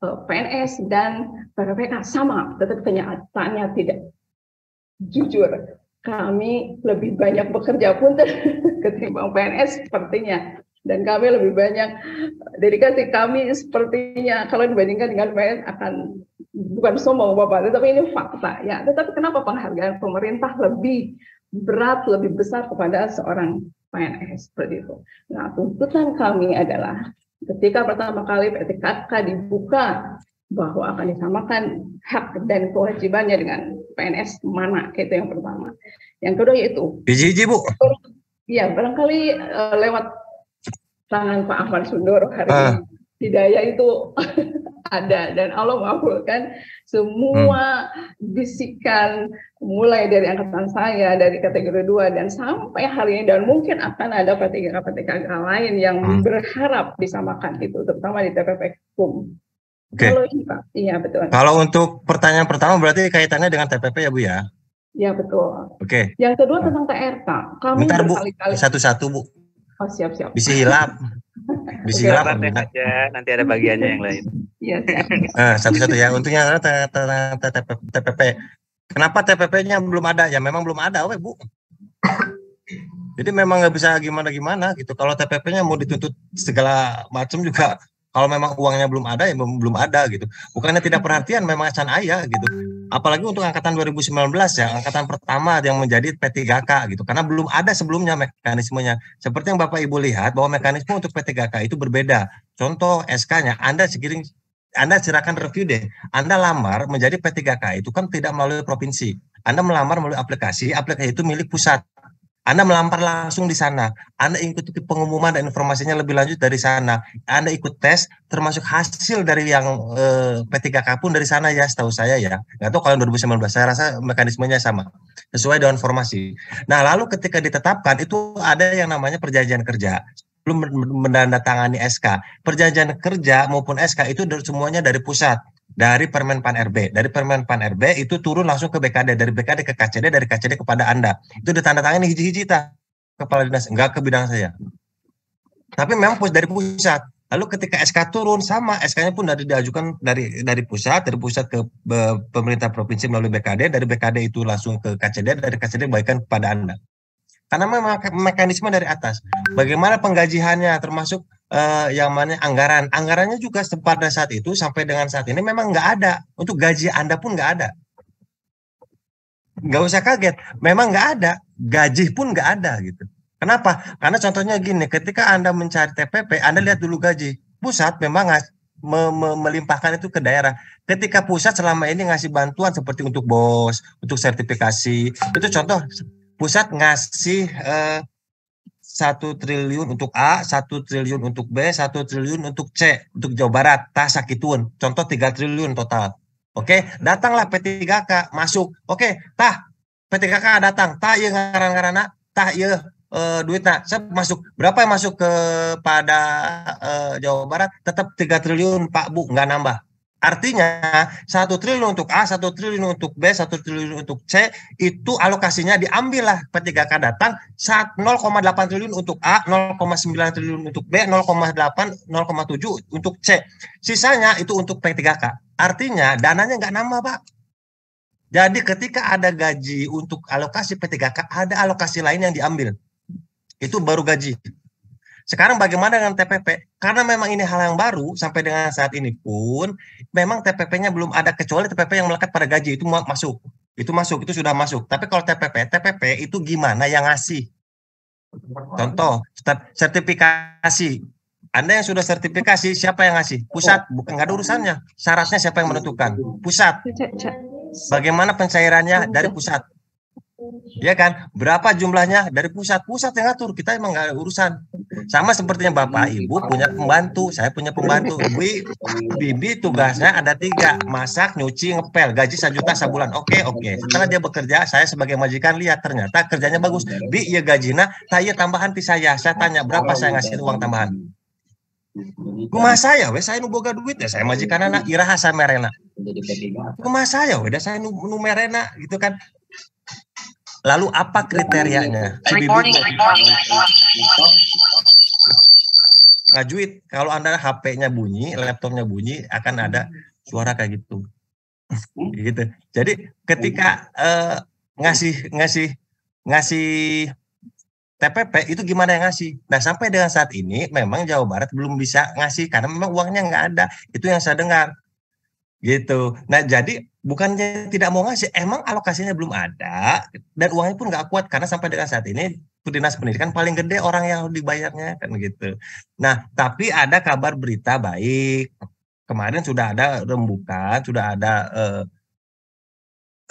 PNS dan PPK sama, tetapi kenyataannya tidak. Jujur, kami lebih banyak bekerja pun ketimbang PNS sepertinya, dan kami lebih banyak dedikasi kami sepertinya kalau dibandingkan dengan PNS akan, bukan sombong Bapak, tetapi ini fakta ya. Tetapi kenapa penghargaan pemerintah lebih berat, lebih besar kepada seorang PNS seperti itu? Nah, tuntutan kami adalah ketika pertama kali PTKK dibuka bahwa akan disamakan hak dan kewajibannya dengan PNS mana, itu yang pertama. Yang kedua yaitu biji Bu. Ya, barangkali lewat tangan Pak Ahmad Sundoro hari ini hidayah itu ada, dan Allah mengabulkan semua bisikan mulai dari angkatan saya, dari kategori 2 dan sampai hari ini, dan mungkin akan ada PTKK lain yang berharap disamakan itu, terutama di TPP Hukum. Kalau ini Pak, iya betul. Kalau untuk pertanyaan pertama berarti kaitannya dengan TPP ya Bu ya? Ya betul. Oke. Yang kedua tentang TRK. Kami bentar Bu, berkali-kali. satu-satu Bu. Oh siap-siap. Bisa hilap. Bisa hilap aja, nanti ada bagiannya yang lain. Iya siap. Satu-satu ya. Untuk yang TPP. Kenapa TPP-nya belum ada? Ya memang belum ada, Bu. Jadi memang nggak bisa gimana-gimana gitu. Kalau TPP-nya mau dituntut segala macam juga, kalau memang uangnya belum ada ya belum ada gitu. Bukannya tidak perhatian, memang acan ayah gitu. Apalagi untuk angkatan 2019 ya, angkatan pertama yang menjadi P3K gitu. Karena belum ada sebelumnya mekanismenya. Seperti yang Bapak Ibu lihat bahwa mekanisme untuk P3K itu berbeda. Contoh SK-nya, Anda silakan review deh. Anda lamar menjadi P3K itu kan tidak melalui provinsi. Anda melamar melalui aplikasi itu milik pusat. Anda melamar langsung di sana. Anda ikuti pengumuman dan informasinya lebih lanjut dari sana. Anda ikut tes, termasuk hasil dari yang P3K pun dari sana ya, setahu saya ya. Nggak tahu kalau 2019, saya rasa mekanismenya sama, sesuai dengan informasi. Nah, lalu ketika ditetapkan, itu ada yang namanya perjanjian kerja. Belum menandatangani SK. Perjanjian kerja maupun SK itu semuanya dari pusat. Dari Permenpan RB. Dari Permenpan RB itu turun langsung ke BKD. Dari BKD ke KCD, dari KCD kepada Anda. Itu ditandatangani hiji-hiji kepala dinas, enggak ke bidang saya. Tapi memang dari pusat. Lalu ketika SK turun sama, SK-nya pun diajukan dari pusat ke pemerintah provinsi melalui BKD, dari BKD itu langsung ke KCD, dari KCD baikkan kepada Anda. Karena memang mekanisme dari atas. Bagaimana penggajiannya, termasuk yang mana anggarannya juga pada saat itu sampai dengan saat ini memang nggak ada. Untuk gaji Anda pun nggak ada. Nggak usah kaget, memang nggak ada. Gaji pun nggak ada gitu. Kenapa? Karena contohnya gini, ketika Anda mencari TPP, Anda lihat dulu gaji. Pusat memang melimpahkan itu ke daerah. Ketika pusat selama ini ngasih bantuan seperti untuk BOS, untuk sertifikasi, itu contoh pusat ngasih 1 triliun untuk A, 1 triliun untuk B, 1 triliun untuk C, untuk Jawa Barat, sakitun. Contoh 3 triliun total. Oke, datanglah P3K masuk. Oke, P3K datang, ya ngaran-ngarana, ya duitnya masuk. Berapa yang masuk kepada Jawa Barat? Tetap 3 triliun Pak Bu, nggak nambah. Artinya 1 triliun untuk A, 1 triliun untuk B, 1 triliun untuk C, itu alokasinya diambil lah P3K datang 0,8 triliun untuk A, 0,9 triliun untuk B, 0,8, 0,7 untuk C. Sisanya itu untuk P3K. Artinya dananya nggak nambah Pak. Jadi ketika ada gaji untuk alokasi P3K, ada alokasi lain yang diambil. Itu baru gaji. Sekarang bagaimana dengan TPP? Karena memang ini hal yang baru sampai dengan saat ini pun memang TPP-nya belum ada, kecuali TPP yang melekat pada gaji itu masuk. Itu sudah masuk. Tapi kalau TPP itu gimana yang ngasih? Contoh, sertifikasi. Anda yang sudah sertifikasi, siapa yang ngasih? Pusat, bukan, nggak ada urusannya. Syaratnya siapa yang menentukan? Pusat. Bagaimana pencairannya? Dari pusat. Ya kan, berapa jumlahnya dari pusat yang ngatur, kita emang nggak ada urusan. Sama sepertinya Bapak Ibu punya pembantu, saya punya pembantu. Bibi tugasnya ada 3, masak, nyuci, ngepel, gaji 1 juta sebulan. Oke. Setelah dia bekerja, saya sebagai majikan lihat ternyata kerjanya bagus. Bi, ya gajinya, saya tambahan di saya tanya berapa saya ngasih uang tambahan. Rumah saya, saya nu boga duit ya, saya majikan anak iraha samerena. Rumah saya, saya nu merena gitu kan. Lalu apa kriterianya? ngajuin. Kalau Anda HP-nya bunyi, laptopnya bunyi, akan ada suara kayak gitu. Gitu. Jadi ketika ngasih TPP itu gimana yang ngasih? Nah, sampai dengan saat ini memang Jawa Barat belum bisa ngasih karena memang uangnya nggak ada. Itu yang saya dengar. Gitu. Nah, jadi bukannya tidak mau ngasih, emang alokasinya belum ada dan uangnya pun nggak kuat karena sampai dengan saat ini Dinas Pendidikan paling gede orang yang dibayarnya kan gitu. Nah, tapi ada kabar berita baik. Kemarin sudah ada rembukan, sudah ada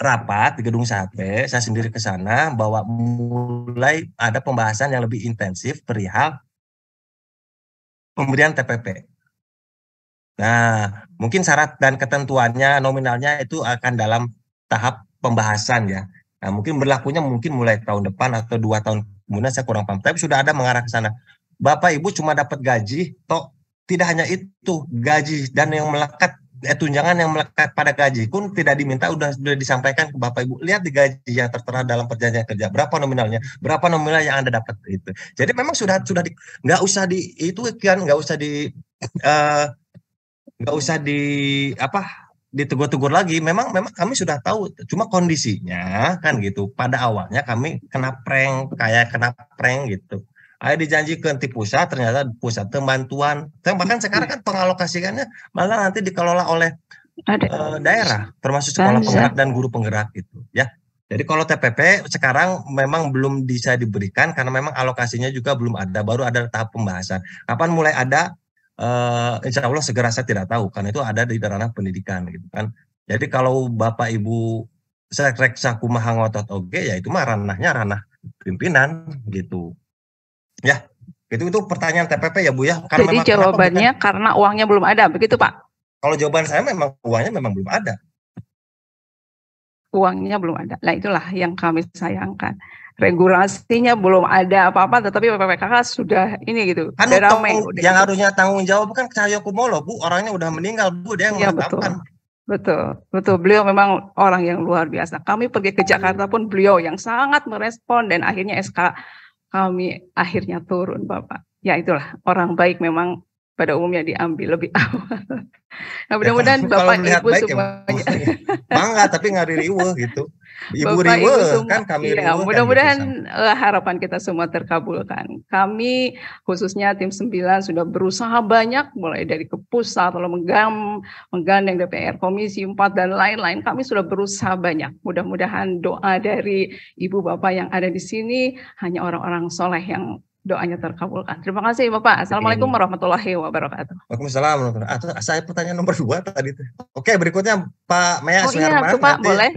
rapat di Gedung Sate, saya sendiri ke sana bahwa mulai ada pembahasan yang lebih intensif perihal pemberian TPP. Nah, mungkin syarat dan ketentuannya nominalnya itu akan dalam tahap pembahasan ya. Nah, mungkin berlakunya mungkin mulai tahun depan atau 2 tahun kemudian, saya kurang paham. Tapi sudah ada mengarah ke sana. Bapak Ibu cuma dapat gaji, toh tidak hanya itu, gaji dan yang melekat tunjangan yang melekat pada gaji pun tidak diminta, sudah disampaikan ke Bapak Ibu. Lihat di gaji yang tertera dalam perjanjian kerja, berapa nominalnya, berapa nominal yang Anda dapat itu. Jadi memang sudah nggak usah di itu kan, nggak usah di nggak usah ditegur-tegur lagi. Memang kami sudah tahu, cuma kondisinya kan gitu. Pada awalnya kami kena prank gitu. Ayo dijanjikan di pusat, ternyata pusat bantuan. Bahkan sekarang kan pengalokasikannya malah nanti dikelola oleh daerah, termasuk sekolah penggerak dan guru penggerak gitu ya. Jadi kalau TPP sekarang memang belum bisa diberikan karena memang alokasinya juga belum ada, baru ada tahap pembahasan. Kapan mulai ada? Insya Allah segera, saya tidak tahu karena itu ada di ranah pendidikan gitu kan. Jadi kalau Bapak Ibu reksa kumaha ngotot oge, ya itu mah ranah pimpinan gitu. Ya, itu pertanyaan TPP ya Bu ya. Karena jadi jawabannya karena uangnya belum ada, begitu Pak? Kalau jawaban saya memang uangnya memang belum ada. Uangnya belum ada. Nah, itulah yang kami sayangkan. Regulasinya belum ada apa-apa, tetapi PPKK sudah ini gitu. Kan yang harusnya tanggung jawab kan Cahyokumolo, Bu. Orangnya udah meninggal, Bu. Dia yang menetapkan. Betul. Beliau memang orang yang luar biasa. Kami pergi ke Jakarta pun beliau yang sangat merespon dan akhirnya SK kami akhirnya turun, Bapak. Ya itulah, orang baik memang pada umumnya diambil lebih awal. Nah, mudah-mudahan Bapak Ibu semuanya bangga tapi nggak riweuh gitu. Ibu riweuh kan, kami ya, riweuh. Mudah-mudahan harapan kita semua terkabulkan. Kami khususnya tim 9 sudah berusaha banyak, mulai dari ke pusat, lalu menggandeng DPR, Komisi 4 dan lain-lain. Kami sudah berusaha banyak. Mudah-mudahan doa dari Ibu Bapak yang ada di sini hanya orang-orang soleh yang doanya terkabulkan. Terima kasih Bapak. Assalamualaikum warahmatullahi wabarakatuh. Waalaikumsalam. Saya pertanyaan nomor 2 tadi. Oke, berikutnya Pak Mea Suherman. Iya, Pak, boleh.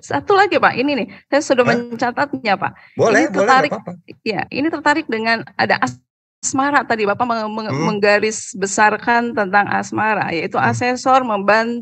Satu lagi Pak, ini nih, saya sudah mencatatnya Pak. Boleh, tertarik, boleh. Ya, ini tertarik dengan ada asmara tadi Bapak menggaris besarkan tentang asmara, yaitu asesor membantu